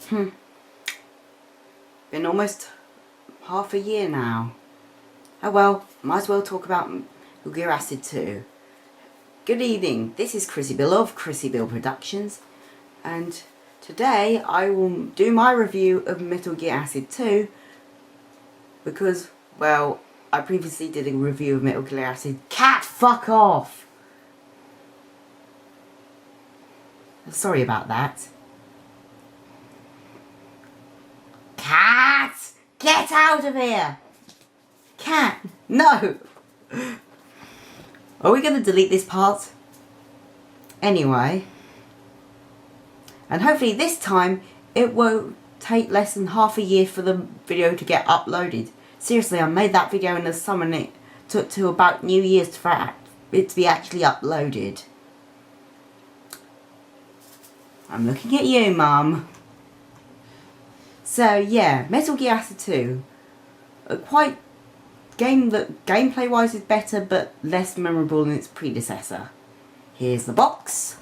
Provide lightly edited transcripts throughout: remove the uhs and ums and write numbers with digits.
Been almost half a year now. Oh well, might as well talk about Metal Gear Acid 2. Good evening, this is Chrissy Bill of Chrissy Bill Productions, and today I will do my review of Metal Gear Acid 2 because, well, I previously did a review of Metal Gear Acid. Cat, fuck off! Sorry about that. Cat! Get out of here! Cat! No! Are we going to delete this part? Anyway. And hopefully this time it won't take less than half a year for the video to get uploaded. Seriously, I made that video in the summer and it took to about New Year's for it to be actually uploaded. I'm looking at you, Mum. So yeah, Metal Gear Acid 2. A quite game that gameplay wise is better but less memorable than its predecessor. Here's the box.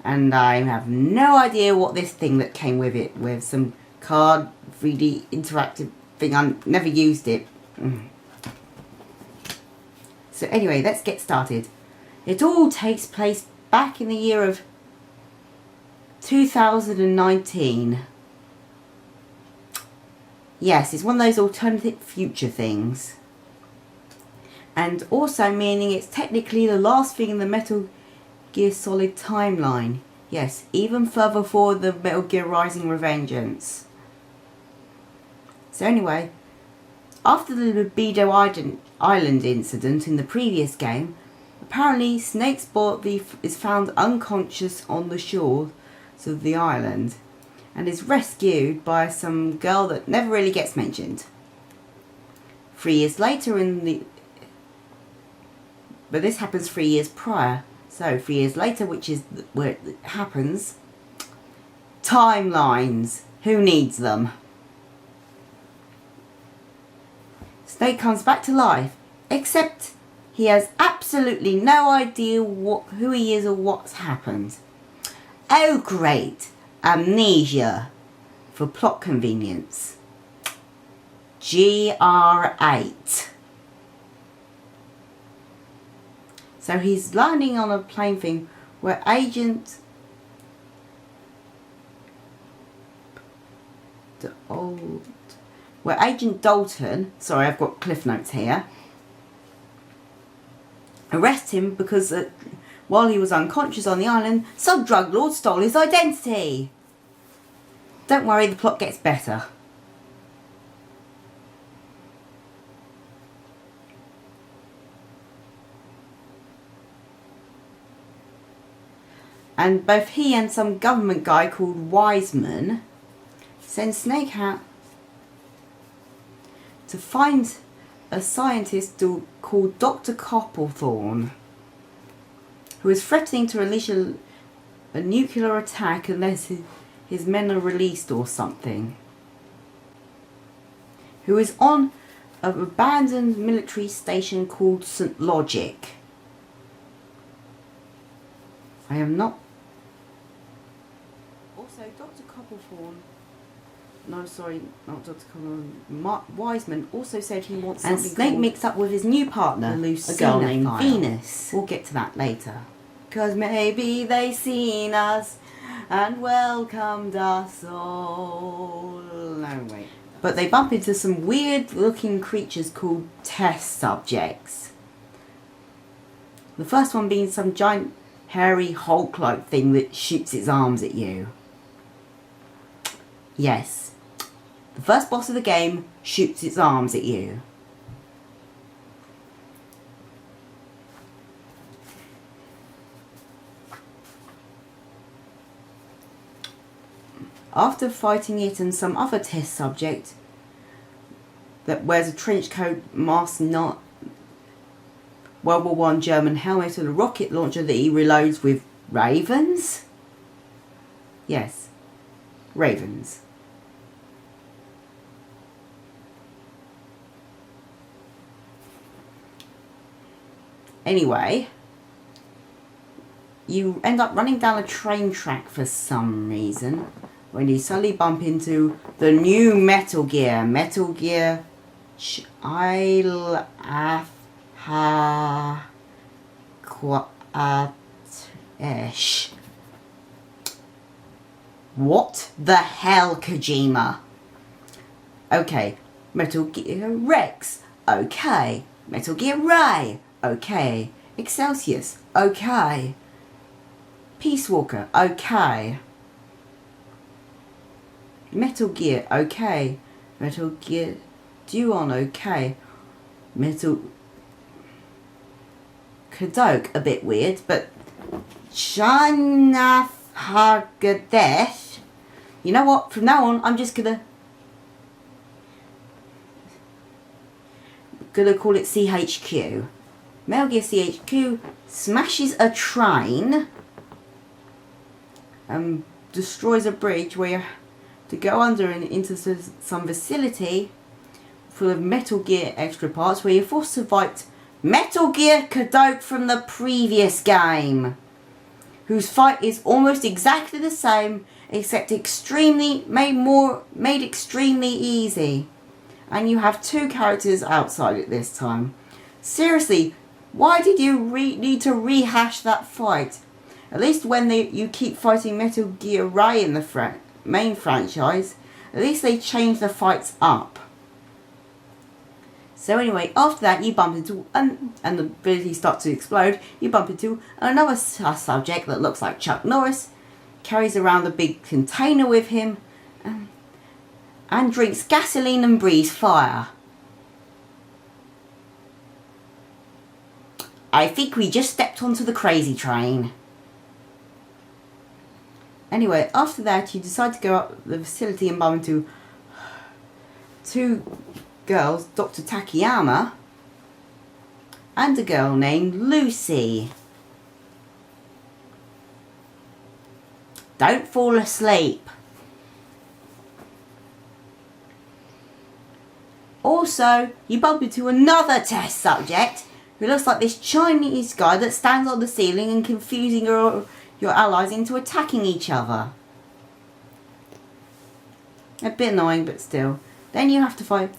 And I have no idea what this thing that came with it, with some card 3D interactive thing. I never used it. So anyway, let's get started. It all takes place back in the year of 2019. Yes, it's one of those alternative future things. And also meaning it's technically the last thing in the Metal Gear Solid timeline. Yes, even further forward than Metal Gear Rising Revengeance. So anyway, after the Libido Island incident in the previous game, apparently Snake Sport is found unconscious on the shores of the island and is rescued by some girl that never really gets mentioned. 3 years later but this happens 3 years prior. So 3 years later, which is where it happens. Timelines. Who needs them? Snake comes back to life, except he has absolutely no idea who he is or what's happened. Oh great, amnesia for plot convenience. GR8. So he's landing on a plane thing where Agent Dalton, sorry, I've got cliff notes here, arrests him because while he was unconscious on the island, some drug lord stole his identity. Don't worry, the plot gets better. And both he and some government guy called Wiseman send Snake out to find a scientist called Dr. Copplethorne, who is threatening to unleash a nuclear attack unless his men are released or something. Who is on an abandoned military station called St. Logic. I am not... Also, Dr. Copplethorne... No, sorry, not Dr. Copplethorne. Wiseman also said he wants something. And Snake mixed up with his new partner, a girl named Venus. We'll get to that later. Because maybe they seen us and welcomed us all. No, wait. But they bump into some weird looking creatures called test subjects. The first one being some giant hairy Hulk-like thing that shoots its arms at you. Yes, the first boss of the game shoots its arms at you. After fighting it and some other test subject that wears a trench coat, mask, not World War I German helmet and a rocket launcher that he reloads with ravens? Yes, ravens. Anyway, you end up running down a train track for some reason when you suddenly bump into the new Metal Gear. Metal Gear What the hell, Kojima? Okay, Metal Gear Rex. Okay, Metal Gear Ray. Okay, Excelsius. Okay, Peace Walker. Okay, Metal Gear. Okay, Metal Gear Duon. Okay, Metal Kodok. A bit weird, but China Hagadesh. You know what? From now on, I'm just gonna call it CHQ. Metal Gear CHQ smashes a train, destroys a bridge where you have to go under and into some facility full of Metal Gear extra parts where you're forced to fight Metal Gear Kodok from the previous game, whose fight is almost exactly the same except made extremely easy. And you have two characters outside it this time. Seriously, why did you need to rehash that fight? At least when you keep fighting Metal Gear Ray in the main franchise, at least they change the fights up. So anyway, after that you bump into, and the abilities start to explode, you bump into another subject that looks like Chuck Norris, carries around a big container with him, and drinks gasoline and breathes fire. I think we just stepped onto the crazy train. Anyway, after that you decide to go up the facility and bump into two girls, Dr. Takayama and a girl named Lucy. Don't fall asleep. Also, you bump into another test subject who looks like this Chinese guy that stands on the ceiling and confusing your allies into attacking each other. A bit annoying, but still. Then you have to fight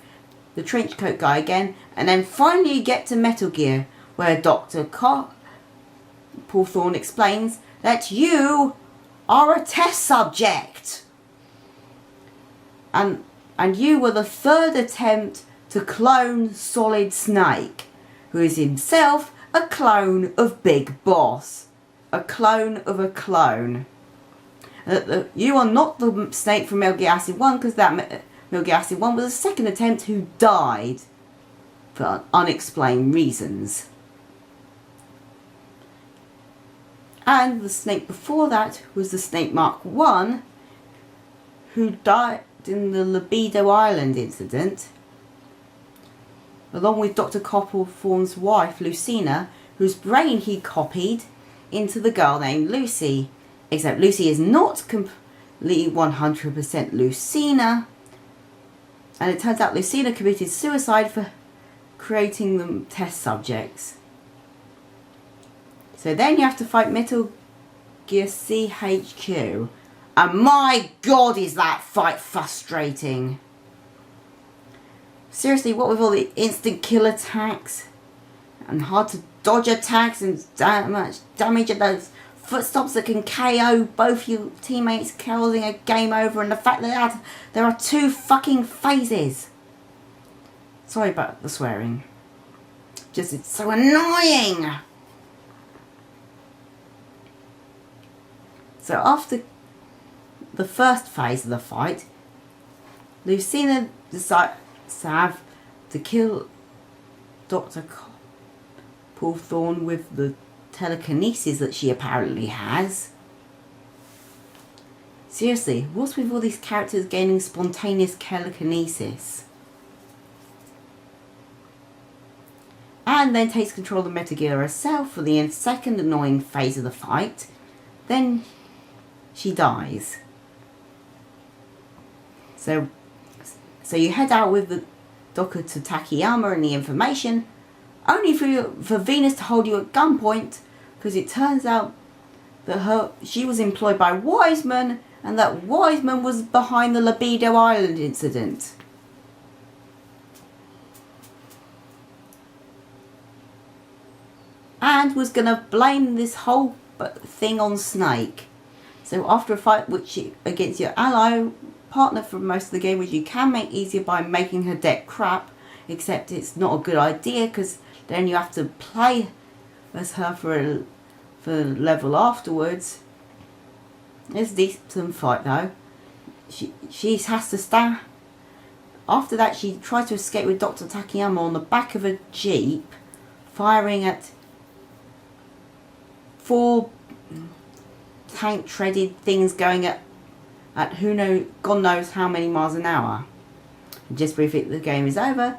the trench coat guy again, and then finally you get to Metal Gear, where Dr. Paul Thorne explains that you are a test subject. And you were the third attempt to clone Solid Snake, who is himself a clone of Big Boss. A clone of a clone. You are not the Snake from Metal Gear Acid 1, because that Metal Gear Acid 1 was a second attempt who died for unexplained reasons. And the Snake before that was the Snake Mark 1, who died in the Libido Island incident, along with Dr. Copplethorne's wife, Lucina, whose brain he copied into the girl named Lucy. Except Lucy is not completely 100% Lucina, and it turns out Lucina committed suicide for creating the test subjects. So then you have to fight Metal Gear CHQ. And my god, is that fight frustrating. Seriously, what with all the instant kill attacks and hard to dodge attacks and much damage at those footstops that can KO both your teammates, causing a game over, and the fact that there are two fucking phases. Sorry about the swearing. Just, it's so annoying. So after the first phase of the fight, Lucina decides to kill Dr. Paul Thorne with the telekinesis that she apparently has. Seriously, what's with all these characters gaining spontaneous telekinesis? And then takes control of the Metal Gear herself for the second annoying phase of the fight. Then she dies. So you head out with the Dr. Takayama and the information, only for Venus to hold you at gunpoint, because it turns out that she was employed by Wiseman, and that Wiseman was behind the Libido Island incident. And was going to blame this whole thing on Snake. So after a fight against your ally partner for most of the game, which you can make easier by making her deck crap, except it's not a good idea because then you have to play as her for a level afterwards. It's a decent fight though. She has to stand. After that, she tried to escape with Dr. Takayama on the back of a jeep, firing at 4 tank treaded things going at God knows how many miles an hour. Just briefly, the game is over,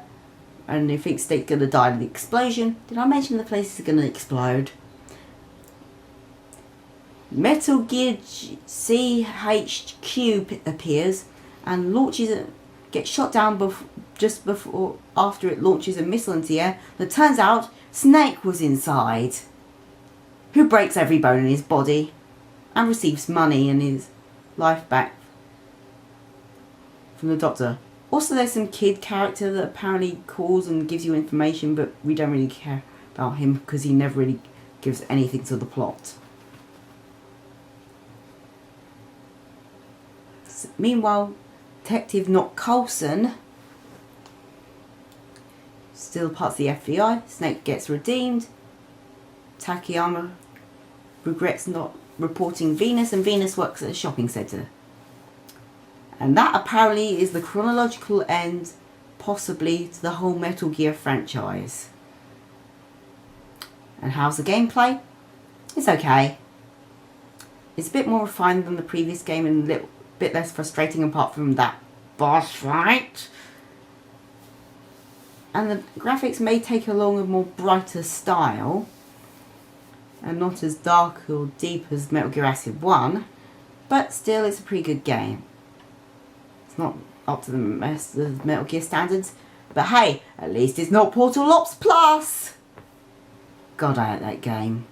and you think Snake's gonna die in the explosion. Did I mention the place is gonna explode? Metal Gear CHQ appears and launches. Gets shot down just before after it launches a missile into the air. That turns out Snake was inside, who breaks every bone in his body and receives money and his life back from the doctor. Also, there's some kid character that apparently calls and gives you information, but we don't really care about him because he never really gives anything to the plot. Meanwhile, Detective Not Coulson, still part of the FBI. Snake gets redeemed. Takayama regrets not reporting Venus, and Venus works at a shopping centre. And that apparently is the chronological end, possibly, to the whole Metal Gear franchise. And how's the gameplay? It's okay. It's a bit more refined than the previous game and a little bit less frustrating apart from that boss fight. And the graphics may take along a more brighter style and not as dark or deep as Metal Gear Acid 1, but still it's a pretty good game. It's not up to the best of Metal Gear standards, but hey, at least it's not Portal Ops Plus! God, I hate that game.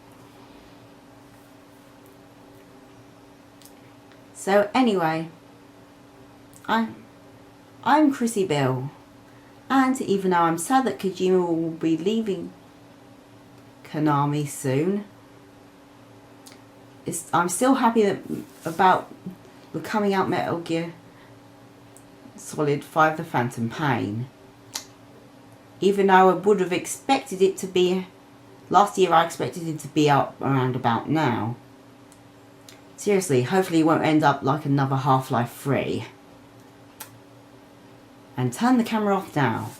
So anyway, I'm Chrissy Bill, and even though I'm sad that Kojima will be leaving Konami soon, I'm still happy about the coming out Metal Gear Solid 5: The Phantom Pain. Even though I would have expected it to be, last year I expected it to be out around about now. Seriously, hopefully it won't end up like another Half-Life 3. And turn the camera off now.